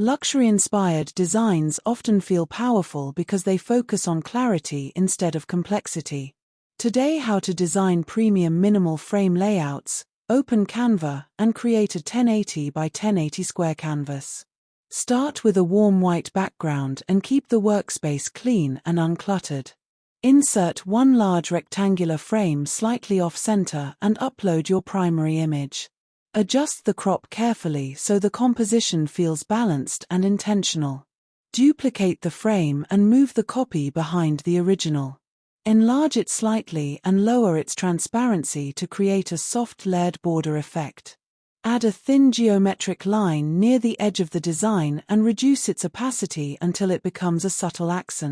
Luxury-inspired designs often feel powerful because they focus on clarity instead of complexity. Today, how to design premium minimal frame layouts. Open Canva and create a 1080 by 1080 square canvas. Start with a warm white background and keep the workspace clean and uncluttered. Insert one large rectangular frame slightly off-center and upload your primary image. Adjust the crop carefully so the composition feels balanced and intentional. Duplicate the frame and move the copy behind the original. Enlarge it slightly and lower its transparency to create a soft layered border effect. Add a thin geometric line near the edge of the design and reduce its opacity until it becomes a subtle accent.